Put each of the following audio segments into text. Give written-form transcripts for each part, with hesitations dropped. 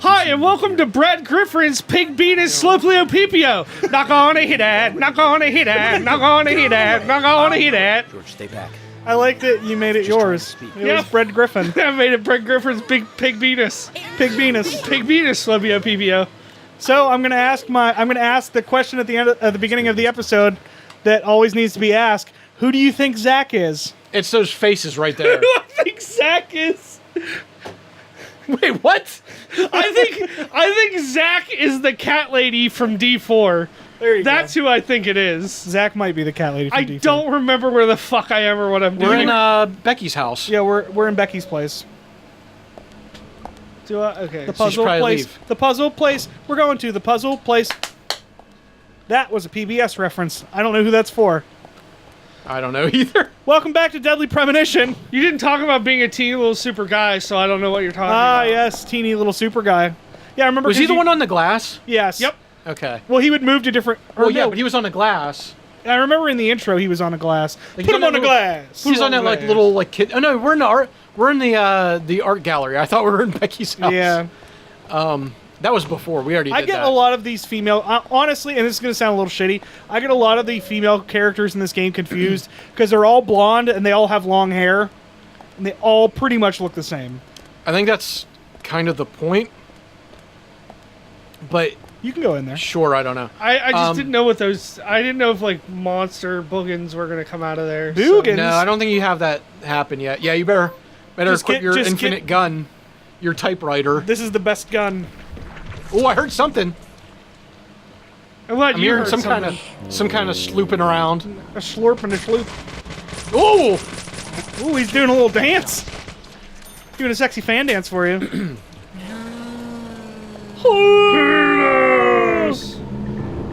Hi, and welcome to Brad Griffin's Pig Venus Slopleo. Not gonna hit that, not gonna hit that, not gonna hit that, not gonna hit that. George, stay back. I like that you made it yours. It was Brad Griffin. I made it Brad Griffin's Pig Venus. Pig Venus. Pig Venus Slopleo. So I'm gonna ask the question at the beginning of the episode that always needs to be asked. Who do you think Zach is? It's those faces right there. Who do I think Zach is? Wait, what? I think Zach is the cat lady from D4. There you That's go. who I think it is. Zach might be the cat lady from I D4. don't remember where the fuck I am or what I'm We're doing. in Becky's house. Yeah, we're in Becky's place. Do I? Okay. The puzzle probably place. leave. The puzzle place. We're going to the puzzle place. That was a PBS reference. I don't know who that's for. I don't know either. Welcome back to Deadly Premonition. You didn't talk about being a teeny little super guy, so I don't know what you're talking Ah, about. yes, teeny little super guy. Yeah, I remember. Was he the one on the glass? Yes. Yep. Okay. Well, he would move to different. Well, yeah, but he was on the glass. I remember in the intro he was on a glass. Like, Put him on a glass. He's on that like glass. little like kid. Oh no, we're in the art. We're in the art gallery. I thought we were in Becky's house. Yeah. That was before. We already did I get that. a lot of these female. Honestly, and this is going to sound a little shitty, I get a lot of the female characters in this game confused because they're all blonde and they all have long hair, and they all pretty much look the same. I think that's kind of the point. But You can go in there. sure, I don't know. I just didn't know what those. I didn't know if like monster boogans were gonna come out of there. Boogans? No, I don't think you have that happen yet. Yeah, you better Just equip get- your just infinite gun, your typewriter. This is the best gun. Oh, I heard something. I'm glad I'm you hearing heard some something. kind of slooping around. A slurp and a sloop. Oh, Ooh, he's doing a little dance. Doing a sexy fan dance for you.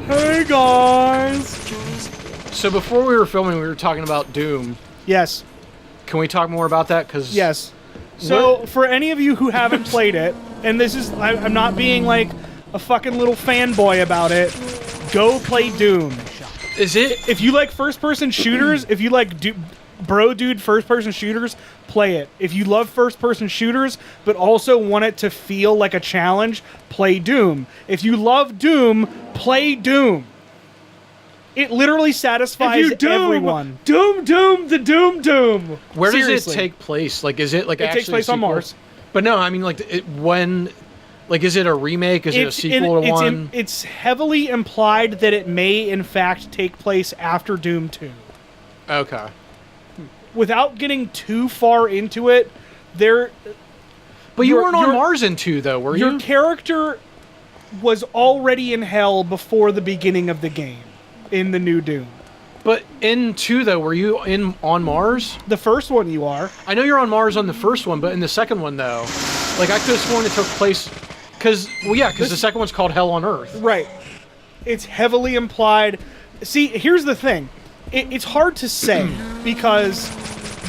Hey guys. so before we were filming, we were talking about Doom. Yes. Can we talk more about that? Because Yes. So, for any of you who haven't played it, and this is, I'm not being like a fucking little fanboy about it, go play Doom. is it? If you like first-person shooters, if you like bro dude first-person shooters, play it. If you love first-person shooters, but also want it to feel like a challenge, play Doom. If you love Doom, play Doom. It literally satisfies If you everyone. Doom, the Doom. Where does Seriously. it take place? Like, is it like It actually takes place a on sequel? Mars. But no, I mean like like is it a remake? Is it a sequel to one? It's heavily implied that it may, in fact, take place after Doom 2. Okay. Without getting too far into it, But you Your- weren't on your- Mars in 2, though, were your you? character was already in hell before the beginning of the game in the new Doom. But in 2, though, were you on Mars? The first one you are. I know you're on Mars on the first one, but in the second one, though, like I could have sworn it took place because the second one's called Hell on Earth. Right. It's heavily implied. See, here's the thing. It's hard to say because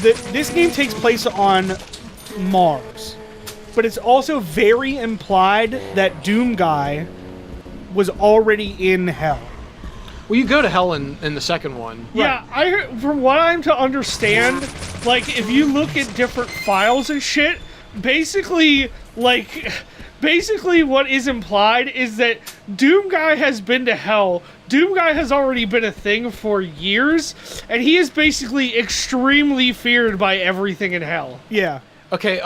this game takes place on Mars. But it's also very implied that Doom Guy was already in hell. Well, you go to Hell in the second one. Yeah, I heard, from what I'm to understand, like if you look at different files and shit, basically what is implied is that Doom Guy has been to hell. Doom Guy has already been a thing for years, and he is basically extremely feared by everything in hell. Yeah. Okay.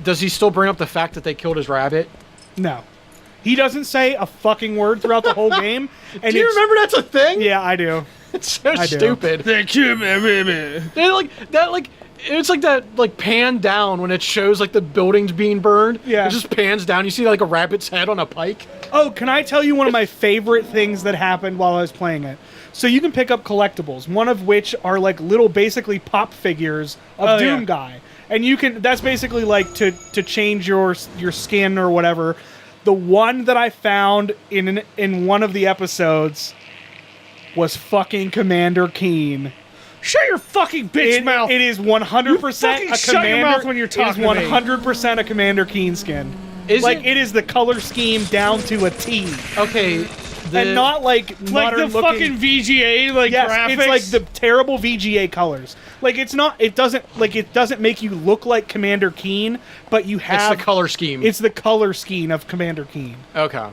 Does he still bring up the fact that they killed his rabbit? No. He doesn't say a fucking word throughout the whole game. And Do you remember that's a thing? Yeah, I do. It's so I do. stupid. They killed my baby. They it's like that pan down when it shows like the buildings being burned. Yeah. It just pans down. You see like a rabbit's head on a pike. Oh, can I tell you one of my favorite things that happened while I was playing it? So you can pick up collectibles, one of which are like little basically pop figures of Doom yeah. Guy. And you can, that's basically like to change your skin or whatever. The one that I found in one of the episodes was fucking Commander Keen. Shut your fucking bitch mouth. It is 100% You fucking a shut your Commander. mouth when you're talking to It me. is 100% a Commander Keen skin. Is like it? it is the color scheme down to a T. Okay, and not like Like modern the looking. fucking VGA Yes, graphics. it's like the terrible VGA colors. Like it doesn't make you look like Commander Keen, but you have It's the color scheme. It's the color scheme of Commander Keen. Okay.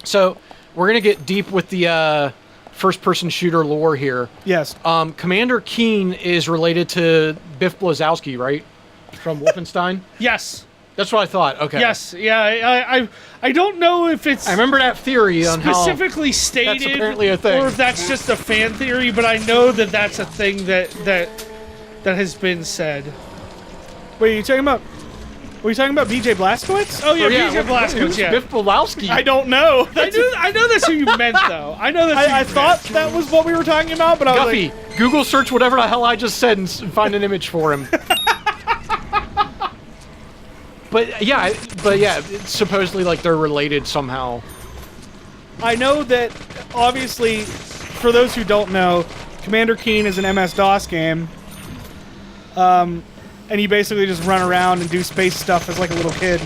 So we're gonna get deep with the first-person shooter lore here. Yes. Commander Keen is related to Biff Blazowski, right? From Wolfenstein. Yes. That's what I thought. Okay. Yes. Yeah. I don't know if it's I remember that theory on specifically stated, that's apparently a thing. or if that's just a fan theory. But I know that that's a thing that has been said. Wait, are you talking about BJ Blazkowicz? Oh yeah, how. BJ Blazkowicz. Who's Yeah. Biff Blazowski? I don't know. I know that's who you meant though. I know that's. Who I you thought meant. that was what we were talking about, but I was Guffy, like, Google search whatever the hell I just said and find an image for him. But yeah, it's supposedly like they're related somehow. I know that obviously, for those who don't know, Commander Keen is an MS-DOS game. And you basically just run around and do space stuff as like a little kid.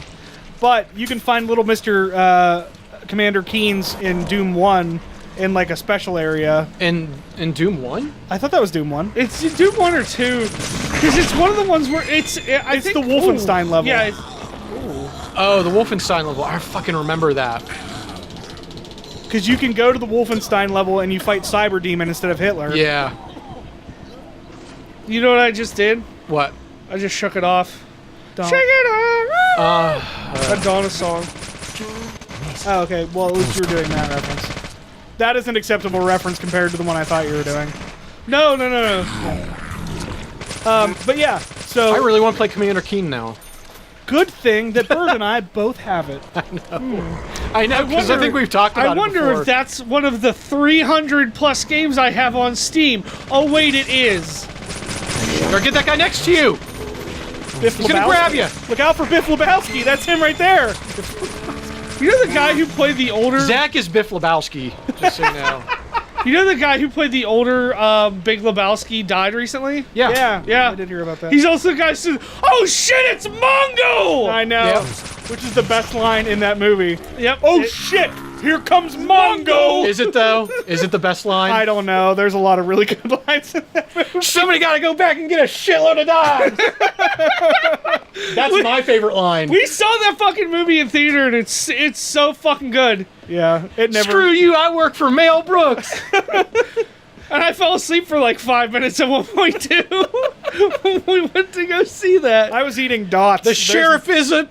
But you can find little Mr. Commander Keens in Doom 1 in like a special area. In Doom 1? I thought that was Doom 1. It's Doom 1 or 2, because it's one of the ones where I think the Wolfenstein level. Yeah. Oh, the Wolfenstein level. I fucking remember that. Because you can go to the Wolfenstein level and you fight Cyber Demon instead of Hitler. Yeah. You know what I just did? What? I just shook it off. Don't. Shake it off. A Donna song. Oh, okay. Well, at least you were doing that reference. That is an acceptable reference compared to the one I thought you were doing. No. But yeah, so I really want to play Commander Keen now. good thing that Bird and I both have it. I know, because I think we've talked about it I wonder before. if that's one of the 300 plus games I have on Steam. Oh wait, it is. Or get that guy next to you. Biff He's gonna Lebowski. grab you. Look out for Biff Lebowski. That's him right there. You know the guy who played the older. Zach is Biff Lebowski, just so you know. You know the guy who played the older Big Lebowski died recently? Yeah. Yeah. I did hear about that. He's also the guy who said, "Oh shit, it's Mongo!" I know. Yep. Which is the best line in that movie. Yep. Oh shit! Here comes Mongo! Is it, though? Is it the best line? I don't know. There's a lot of really good lines in that movie. Somebody gotta go back and get a shitload of dimes! That's my favorite line. We saw that fucking movie in theater, and it's so fucking good. Yeah, it never. Screw you, I work for Mel Brooks! And I fell asleep for like 5 minutes at one point too. When we went to go see that. I was eating dots. The sheriff is a...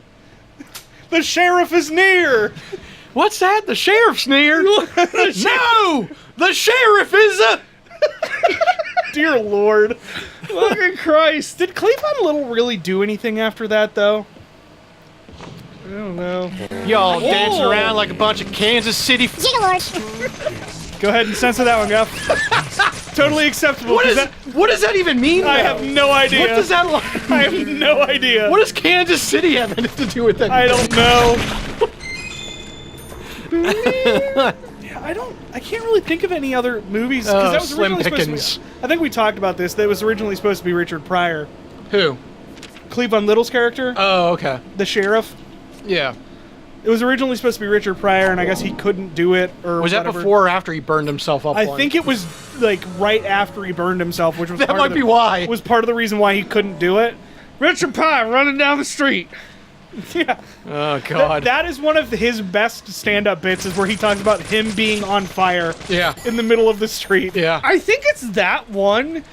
The sheriff is near. What's that? The sheriff's near? No! The sheriff is a... Dear Lord. Fucking Christ. Did Cleveland Little really do anything after that, though? I don't know. Y'all dancing around like a bunch of Kansas City... Go ahead and censor that one, Guff. Totally acceptable. What does that even mean, I though? have no idea. What does that line I have no idea. What does Kansas City have anything to do with that? I don't know. Yeah, I can't really think of any other movies because that was Slim originally Pickens. supposed to be. I think we talked about this. That was originally supposed to be Richard Pryor, Who? Cleveland Little's character, Oh, okay. the sheriff. Yeah. It was originally supposed to be Richard Pryor, and I guess he couldn't do it or Was that whatever. before or after he burned himself up? I once? think it was like right after he burned himself, which was That part might of the, be why. was part of the reason why he couldn't do it. Richard Pryor running down the street. Yeah. Oh, God. That is one of his best stand-up bits, is where he talks about him being on fire Yeah. in the middle of the street. Yeah. I think it's that one.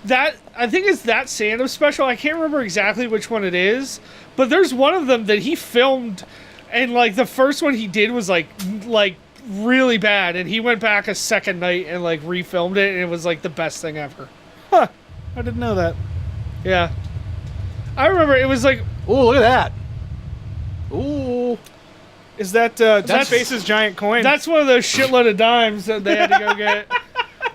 I think it's that stand-up special. I can't remember exactly which one it is, but there's one of them that he filmed, and like the first one he did was like really bad, and he went back a second night and like refilmed it, and it was like the best thing ever. Huh. I didn't know that. Yeah. I remember it was like, Ooh, look at that. Ooh. Is that Dead Space's giant coin? that's one of those shitload of dimes that they had to go get.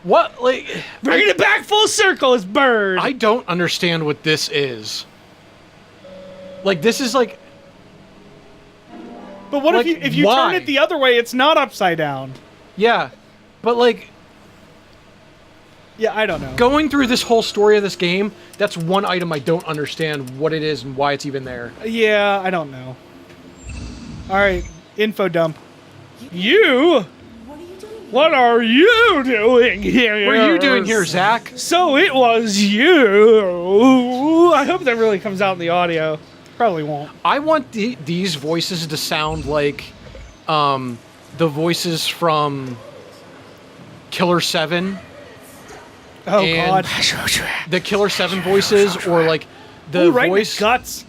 What? Like, Bringing it back full circle is Bird. I don't understand what this is. Like, this is like... But what like, if you why? turn it the other way? It's not upside down. Yeah. But, like, Yeah, I don't know. going through this whole story of this game, that's one item I don't understand what it is and why it's even there. Yeah, I don't know. All right, info dump. You What are you doing here? What are you doing here, Zach? So it was you. I hope that really comes out in the audio. Probably won't. I want these voices to sound like the voices from Killer 7. Oh, And God. the Killer 7 voices, or like the Ooh, right in the voice, guts.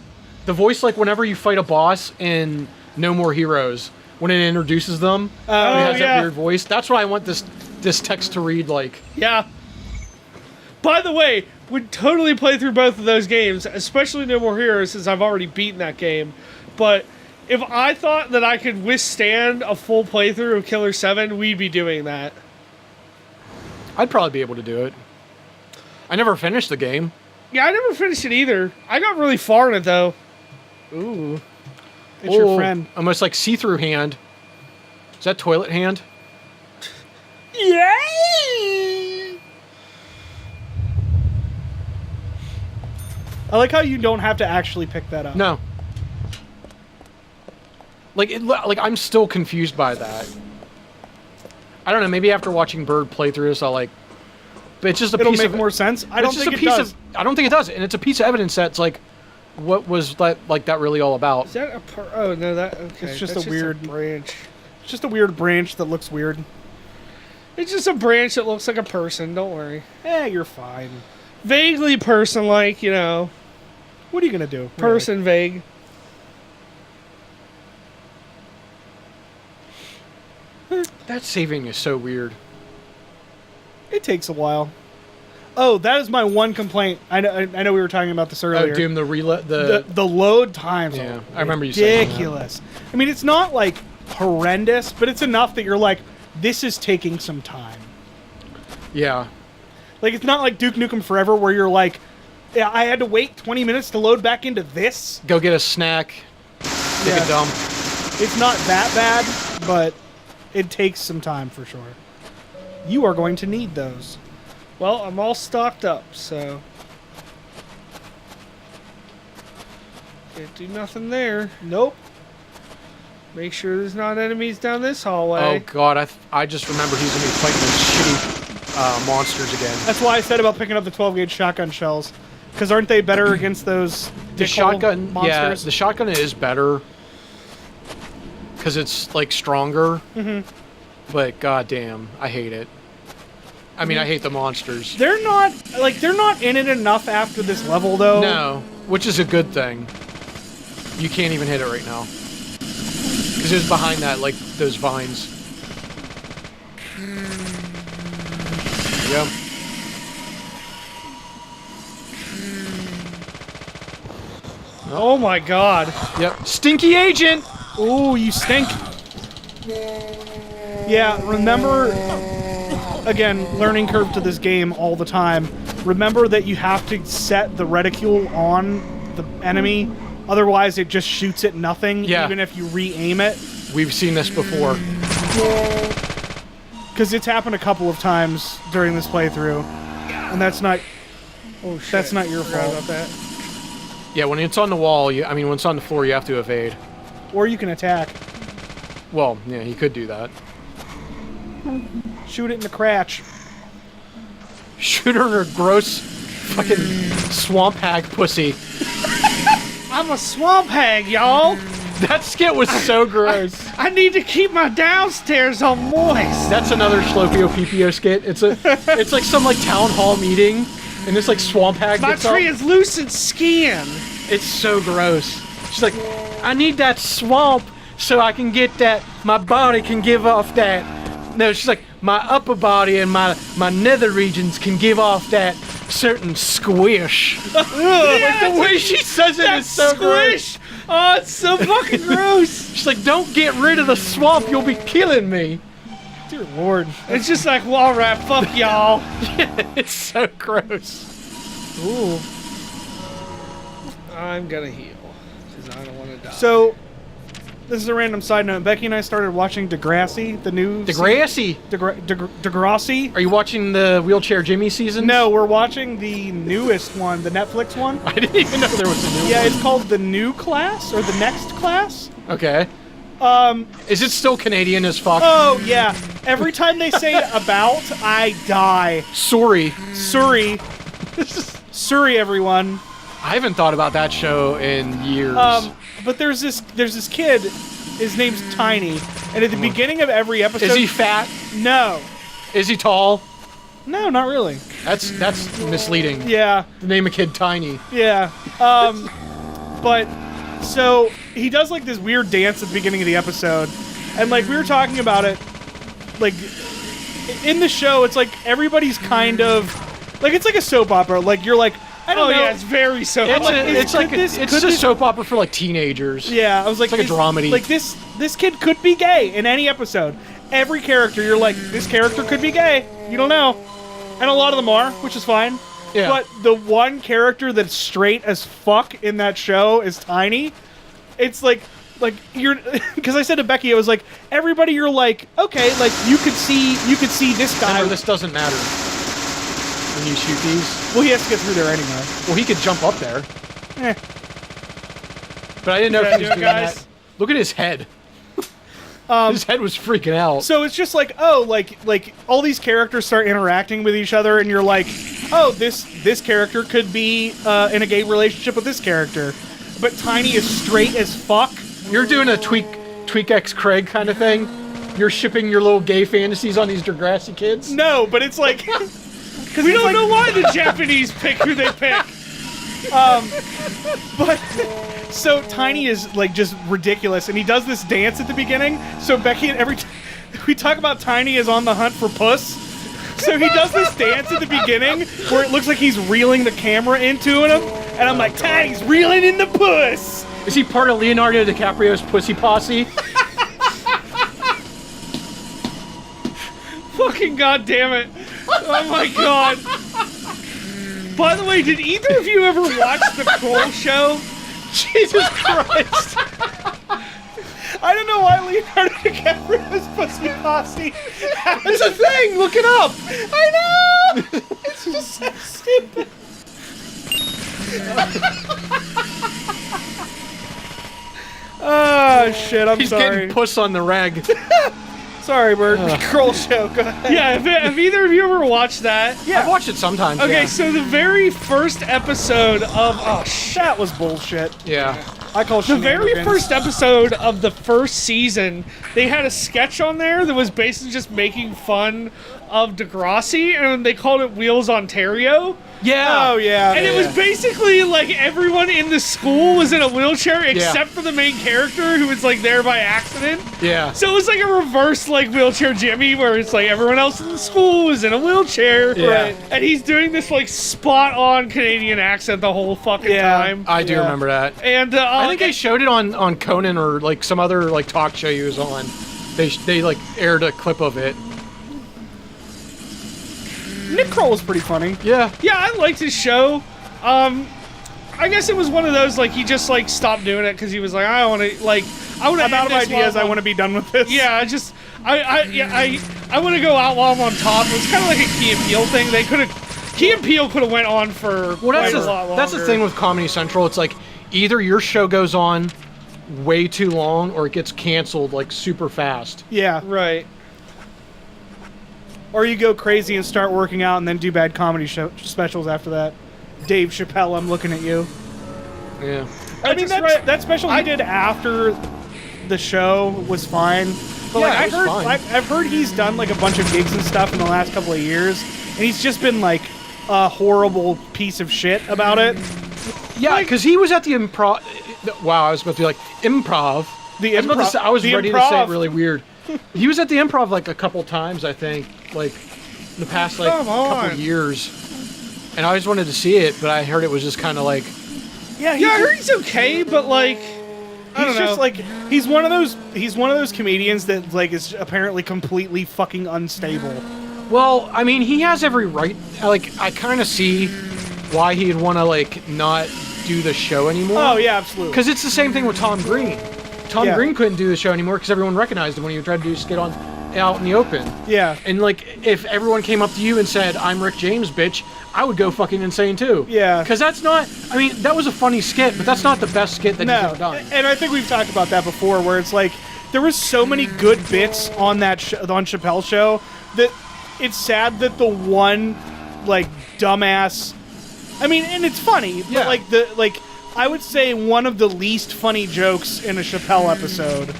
the voice like whenever you fight a boss in No More Heroes, when it introduces them, it has that weird voice. That's what I want this text to read like. Yeah. By the way, would totally play through both of those games, especially No More Heroes, since I've already beaten that game. But if I thought that I could withstand a full playthrough of Killer 7, we'd be doing that. I'd probably be able to do it. I never finished the game. Yeah, I never finished it either. I got really far in it, though. Ooh. It's your friend. Almost like see-through hand. Is that toilet hand? Yay! I like how you don't have to actually pick that up. No. Like I'm still confused by that. I don't know. Maybe after watching Bird play through this, I'll like. But it's just a It'll piece make of more sense. I don't think it does. I don't think it does, and it's a piece of evidence that's like, what was that really all about? Is that a oh no, that okay. It's just that's a weird branch. It's just a weird branch that looks weird. It's just a branch that looks like a person. Don't worry. You're fine. Vaguely person-like, you know. What are you gonna do? Person vague. That saving is so weird. It takes a while. Oh, that is my one complaint. I know we were talking about this earlier. Oh, Doom, the load times Yeah, are I remember you saying that. ridiculous. I mean, it's not like horrendous, but it's enough that you're like, this is taking some time. Yeah. Like, it's not like Duke Nukem Forever where you're like, yeah, I had to wait 20 minutes to load back into this. Go get a snack. Take a dump. It's not that bad, but it takes some time for sure. You are going to need those. Well, I'm all stocked up, so can't do nothing there. Nope. Make sure there's not enemies down this hallway. Oh god, I just remember he's gonna be fighting those shitty monsters again. That's why I said about picking up the 12-gauge shotgun shells. Because aren't they better against those The shotgun, monsters? yeah, the shotgun is better because it's like stronger. But goddamn, I hate it. I mean, I hate the monsters. They're not in it enough after this level though. No, which is a good thing. You can't even hit it right now because it was behind that, like those vines. Yep. Oh my god. Yep. Stinky agent. Ooh, you stink. Yeah, remember, again, learning curve to this game all the time. Remember that you have to set the reticule on the enemy, otherwise it just shoots at nothing, even if you re-aim it. We've seen this before. Because it's happened a couple of times during this playthrough, and that's not. Oh shit. That's not your Forgot fault. about that. Yeah, when it's on the wall, when it's on the floor, you have to evade. Or you can attack. Well, yeah, you could do that. Shoot it in the crotch. Shoot her in her gross fucking swamp hag pussy. I'm a swamp hag, y'all. That skit was so gross. I need to keep my downstairs on moist. That's another Slopio PPO skit. It's like some like town hall meeting, and this like swamp hag My gets up. translucent skin. It's so gross. She's like, I need that swamp so I can get that. My body can give off that. No, she's like, my upper body and my nether regions can give off that certain squish. Like the way she says it is so gross. Squish. Oh, it's so fucking gross. She's like, don't get rid of the swamp, you'll be killing me. Dear Lord. It's just like, well, all right, fuck y'all. Yeah, it's so gross. Ooh. I'm gonna heal because I don't want to die. So, this is a random side note. Becky and I started watching Degrassi, the new... Degrassi. Degrassi? Are you watching the Wheelchair Jimmy season? No, we're watching the newest one, the Netflix one. I didn't even know there was a new one. Yeah, it's called The New Class, or The Next Class. Okay. Is it still Canadian as fuck? Oh, yeah. Every time they say about, I die. Sorry. Surrey. Surrey, everyone. I haven't thought about that show in years. But there's this kid, his name's Tiny, and at the beginning of every episode... Is he fat? No. Is he tall? No, not really. That's misleading. Yeah. To name a kid Tiny. Yeah. But, so, he does, like, this weird dance at the beginning of the episode, and, like, we were talking about it, like, in the show, it's like, everybody's kind of, like, it's like a soap opera, like, you're like, I don't know. Yeah, it's very soap opera. It's a soap opera for, like, teenagers. Yeah, I was like, it's like a dramedy. Like, this kid could be gay in any episode. Every character, you're like, this character could be gay. You don't know. And a lot of them are, which is fine. Yeah. But the one character that's straight as fuck in that show is Tiny. It's like you're, because I said to Becky, it was like, everybody you're like, okay, like, you could see this guy. Remember, this doesn't matter when you shoot these. Well, he has to get through there anyway. Well, he could jump up there. Eh. But I didn't know if he was doing guys? that. Look at his head. His head was freaking out. So it's just like, oh, like all these characters start interacting with each other, and you're like, oh, this character could be in a gay relationship with this character, but Tiny is straight as fuck. You're doing a Tweak X Craig kind of thing. You're shipping your little gay fantasies on these Degrassi kids. No, but it's like, we don't know why the Japanese pick who they pick. But so Tiny is like just ridiculous, and he does this dance at the beginning. So Becky, every time we talk about Tiny is on the hunt for puss. So he does this dance at the beginning where it looks like he's reeling the camera into him, and I'm like, Tiny's reeling in the puss. Is he part of Leonardo DiCaprio's Pussy Posse? Fucking goddamn it! Oh my god! By the way, did either of you ever watch the Kroll Show? Jesus Christ! I don't know why Leonardo DiCaprio's Pussy Posse. It's a thing! Look it up! I know! It's just so stupid. Oh, shit, I'm He's sorry. getting puss on the rag. Sorry, Bird. Kroll Show, go ahead. Yeah, have either of you ever watched that? Yeah. I've watched it sometimes. Okay, yeah. so the very first episode of That was bullshit. Yeah. I call the very shenanigans. first episode of the first season, they had a sketch on there that was basically just making fun of Degrassi, and they called it Wheels Ontario. Yeah. Oh, yeah. And it was basically like everyone in the school was in a wheelchair except for the main character who was like there by accident. Yeah. So it was like a reverse like wheelchair Jimmy where it's like everyone else in the school was in a wheelchair. Yeah. Right. And he's doing this like spot on Canadian accent the whole fucking time. I do remember that. And I think they showed it on Conan or like some other like talk show he was on. They like aired a clip of it. Nick Kroll was pretty funny. Yeah. yeah, I liked his show. I guess it was one of those like he just like stopped doing it because he was like I want to I'm out of ideas. I want to be done with this. Yeah, I want to go out while I'm on top. It was kind of like a Key and Peele thing. Key and Peele could have went on for quite a lot longer. That's the thing with Comedy Central. It's like either your show goes on way too long or it gets canceled like super fast. Yeah. Right. Or you go crazy and start working out and then do bad comedy specials after that. Dave Chappelle, I'm looking at you. Yeah. I mean, that special he did after the show was fine. But Yeah, like it was fine. I've heard he's done like a bunch of gigs and stuff in the last couple of years, and he's just been like a horrible piece of shit about it. Yeah, because he was at the improv. Wow, I was supposed to be like improv. I was ready to say it really weird. He was at the improv like a couple times, I think, like in the past like couple years. And I always wanted to see it, but I heard it was just kind of like. Yeah, I heard he's okay, but like I don't know. Just like he's one of those comedians that like is apparently completely fucking unstable. Well, I mean, he has every right. Like, I kind of see why he'd want to like not do the show anymore. Oh yeah, absolutely. Because it's the same thing with Tom Green. Tom Green couldn't do the show anymore because everyone recognized him when he tried to do skit on out in the open. Yeah. And like, if everyone came up to you and said, "I'm Rick James, bitch," I would go fucking insane too. Yeah. Because that's not. I mean, that was a funny skit, but that's not the best skit that he's ever done. And I think we've talked about that before, where it's like there was so many good bits on that on Chappelle's show that it's sad that the one like dumbass. I mean, and it's funny, but like I would say one of the least funny jokes in a Chappelle episode.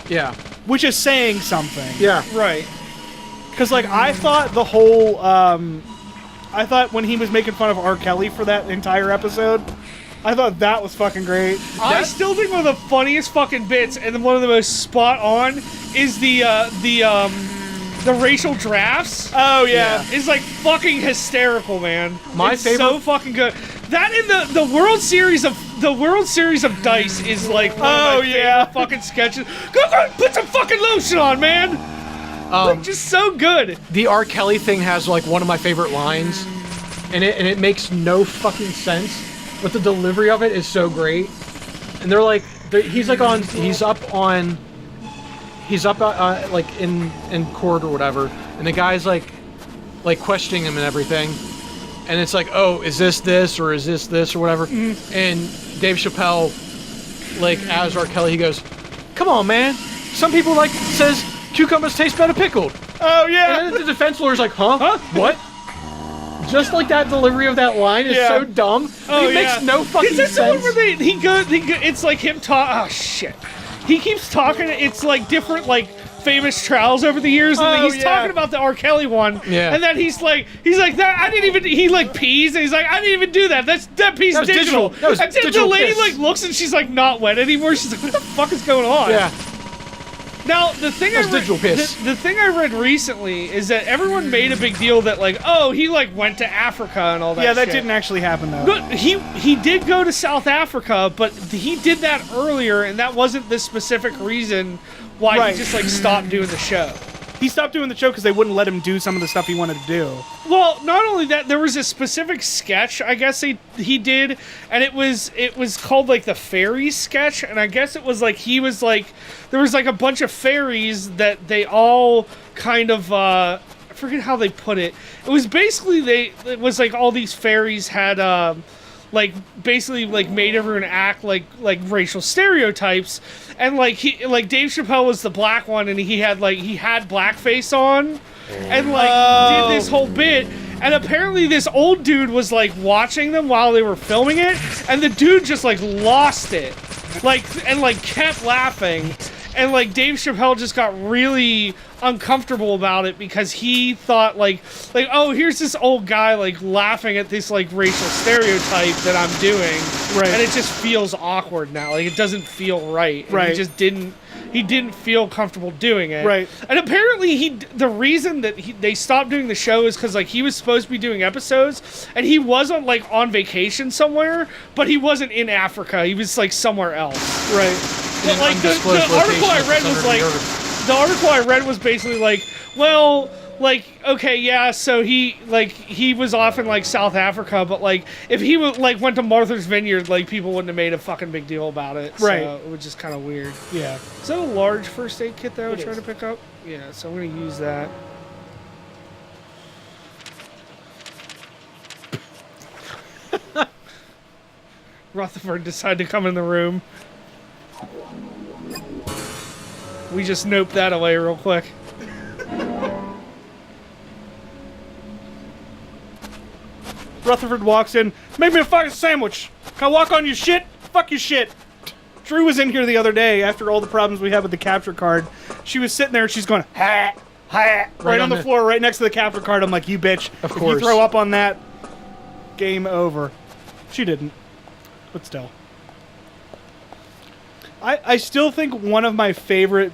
Yeah. Which is saying something. Yeah. Right. Because like I thought the whole I thought when he was making fun of R. Kelly for that entire episode, I thought that was fucking great. I still think one of the funniest fucking bits and one of the most spot on is the racial drafts. Oh yeah. It's like fucking hysterical, man. It's favorite, so fucking good. That in the World Series of Dice is like one of my favorite fucking sketches. Go put some fucking lotion on, man. Like, just so good. The R. Kelly thing has like one of my favorite lines, and it makes no fucking sense, but the delivery of it is so great. And he's up like in court or whatever, and the guy's like questioning him and everything, and it's like, oh, is this or is this or whatever, and Dave Chappelle, like as R. Kelly, he goes, come on, man, some people like says cucumbers taste better pickled. Oh yeah. And then the defense lawyer's like, huh? What? Just like that delivery of that line is so dumb. It makes no fucking sense. Is this the one where he goes, it's like him talk. Oh shit. He keeps talking. It's like different like famous trials over the years, and then he's talking about the R. Kelly one. Yeah. And then he's like that. I didn't even. He like pees, and he's like, I didn't even do that. That piece was digital. That was and digital the lady piss. like looks, and she's like not wet anymore. She's like, what the fuck is going on? Yeah. Now, the thing the thing I read recently is that everyone made a big deal that like, oh, he like went to Africa and all that. Yeah, that shit. didn't actually happen though. But he did go to South Africa, but he did that earlier, and that wasn't the specific reason why he just like stopped doing the show. He stopped doing the show because they wouldn't let him do some of the stuff he wanted to do. Well, not only that, there was a specific sketch I guess he did, and it was called like the fairies sketch, and I guess it was like there was like a bunch of fairies that they all kind of I forget how they put it. It was basically it was like all these fairies had like basically like made everyone act like racial stereotypes, and like Dave Chappelle was the black one, and he had blackface on, and like did this whole bit, and apparently this old dude was like watching them while they were filming it, and the dude just like lost it, and kept laughing. And like Dave Chappelle just got really uncomfortable about it because he thought like oh, here's this old guy like laughing at this like racial stereotype that I'm doing, and it just feels awkward now. Like it doesn't feel right. And he didn't feel comfortable doing it. Right. And apparently the reason that they stopped doing the show is because like he was supposed to be doing episodes, and he was on vacation somewhere, but he wasn't in Africa. He was like somewhere else. Right. But like the article I read was like the article I read was basically like, well, like okay, yeah, so he was off in like South Africa, but like if he went to Martha's Vineyard, like people wouldn't have made a fucking big deal about it. Right. So it was just kind of weird. Yeah. Is that a large first aid kit that I was trying to pick up? Yeah, so I'm gonna use that. Rutherford decided to come in the room. We just noped that away real quick. Rutherford walks in, make me a fucking sandwich. Can I walk on your shit? Fuck your shit. Drew was in here the other day after all the problems we had with the capture card. She was sitting there and she's going, ha, ha, right on the floor, right next to the capture card. I'm like, you bitch. Of if course. you throw up on that, game over. She didn't, but still. I still think one of my favorite.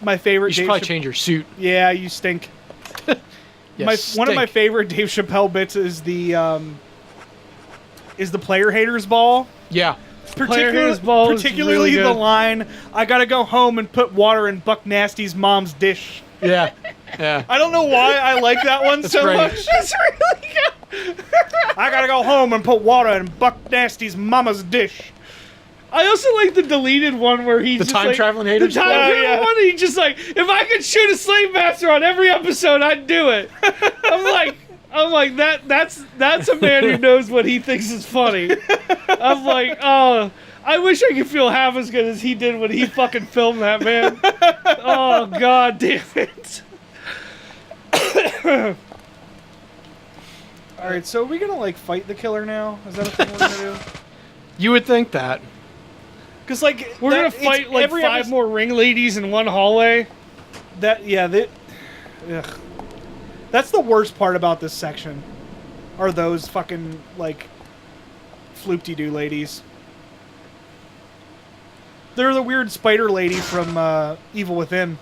You should probably change your suit. Yeah, you stink. One of my favorite Dave Chappelle bits is the player haters ball. Yeah. Particularly really the line, I gotta go home and put water in Buck Nasty's mom's dish. Yeah. Yeah. I don't know why I like that one so great. much. That's really good. I gotta go home and put water in Buck Nasty's mama's dish. I also like the deleted one where he's The just time like, traveling haters? The time traveling one, he just like, if I could shoot a slave master on every episode, I'd do it. I'm like that's a man who knows what he thinks is funny. I'm like, oh, I wish I could feel half as good as he did when he fucking filmed that, man. Oh, god damn it. Alright, so are we gonna, like, fight the killer now? Is that a thing we're gonna do? You would think that. Because, like... We're gonna fight, like, 5 more ringladies in one hallway. Ugh. That's the worst part about this section. Are those fucking, like, floop-de-doo ladies. They're the weird spider lady from Evil Within.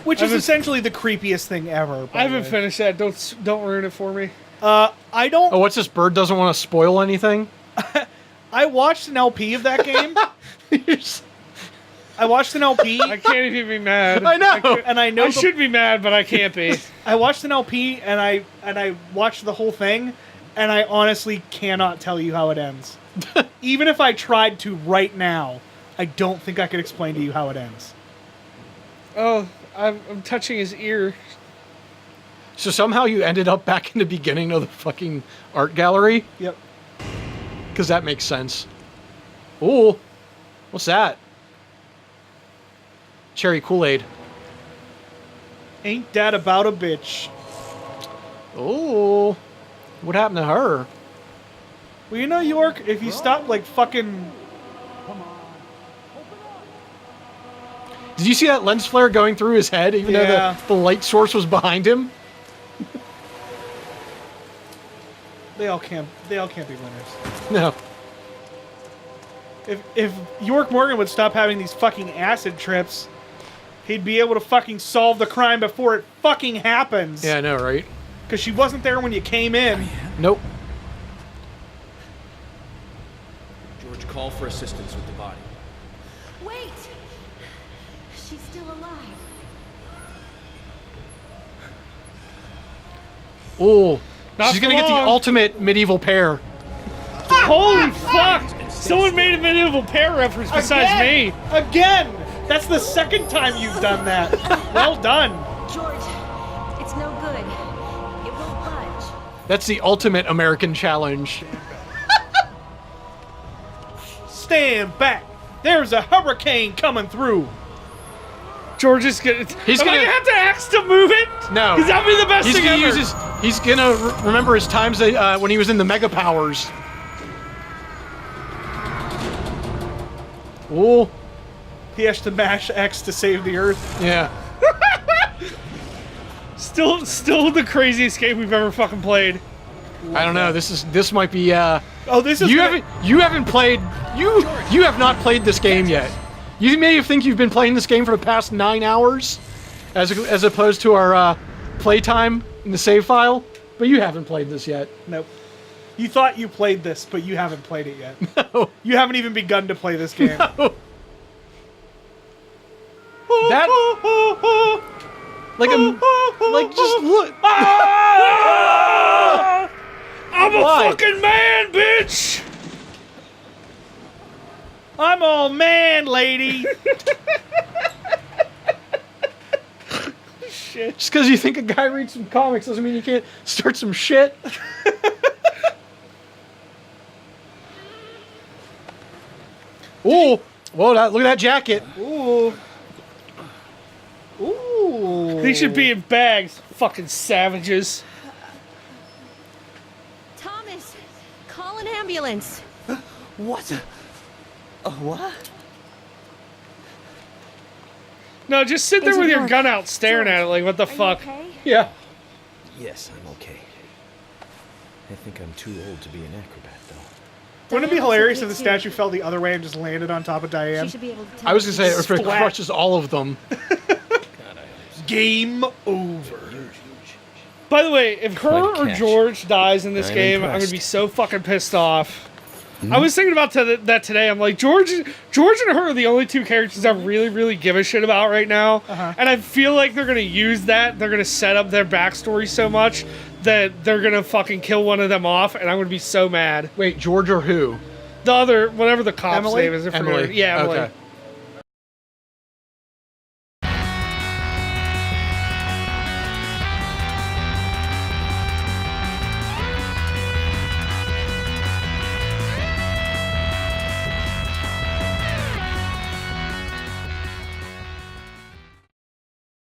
Which is essentially the creepiest thing ever. I haven't finished that. Don't ruin it for me. I don't... Oh, what's this? Bird doesn't want to spoil anything? I watched an LP of that game. I watched an LP. I can't even be mad. I know. And I know I should be mad, but I can't be. I watched an LP and I watched the whole thing, and I honestly cannot tell you how it ends. Even if I tried to right now, I don't think I could explain to you how it ends. Oh, I'm touching his ear. So somehow you ended up back in the beginning of the fucking art gallery? Yep. Because that makes sense. Ooh. What's that? Cherry Kool-Aid. Ain't that about a bitch? Ooh. What happened to her? Well, you know, York, if you stop, like, fucking... Did you see that lens flare going through his head, even though the light source was behind him? They all can't be winners. No. If York Morgan would stop having these fucking acid trips, he'd be able to fucking solve the crime before it fucking happens. Yeah, I know, right? Because she wasn't there when you came in. Nope. George, call for assistance with the body. Wait! She's still alive. Ooh. Not She's gonna get the long. ultimate medieval pair. Holy fuck! Someone made a medieval pair reference besides me. Again! That's the second time you've done that. Well done. George, it's no good. It won't budge. That's the ultimate American challenge. Stand back. There's a hurricane coming through. George is gonna. He's Am I gonna- gonna have to ask to move it? No. Because that'd be the best He's thing gonna ever. use his. He's gonna remember his times when he was in the Mega Powers. Ooh. He has to mash X to save the Earth. Yeah. Still the craziest game we've ever fucking played. I don't know. This might be. Oh, this is... You haven't played. You have not played this game yet. You may think you've been playing this game for the past 9 hours, as opposed to our playtime in the save file, but you haven't played this yet. Nope. You thought you played this, but you haven't played it yet. No. You haven't even begun to play this game. No. That just look. I'm a Why? fucking man, bitch! I'm all man, lady. Shit. Just because you think a guy reads some comics doesn't mean you can't start some shit. Ooh, whoa! Look at that jacket. Ooh. Ooh. They should be in bags, fucking savages. Thomas, call an ambulance. What? What? No, just sit there Agent with your York. gun out staring George, at it like, what the Are you fuck? okay? Yeah. Yes, I'm okay. I think I'm too old to be an acrobat, though. Wouldn't it be Diana hilarious should if the be too. statue fell the other way and just landed on top of She Diane? should be able to tell. I was gonna say if it Splat. crushes all of them. God, I hope so. Game over. By the way, if her Quite a or catch. George dies in this I'm game, I'm gonna impressed. be so fucking pissed off. I was thinking about that today. I'm like, George and her are the only two characters I really, really give a shit about right now. And I feel like they're gonna use that. They're gonna set up their backstory so much that they're gonna fucking kill one of them off, and I'm gonna be so mad. Wait, George or who? The other, whatever the cop's Emily? name is, I forget. Emily. Yeah, Emily. Okay.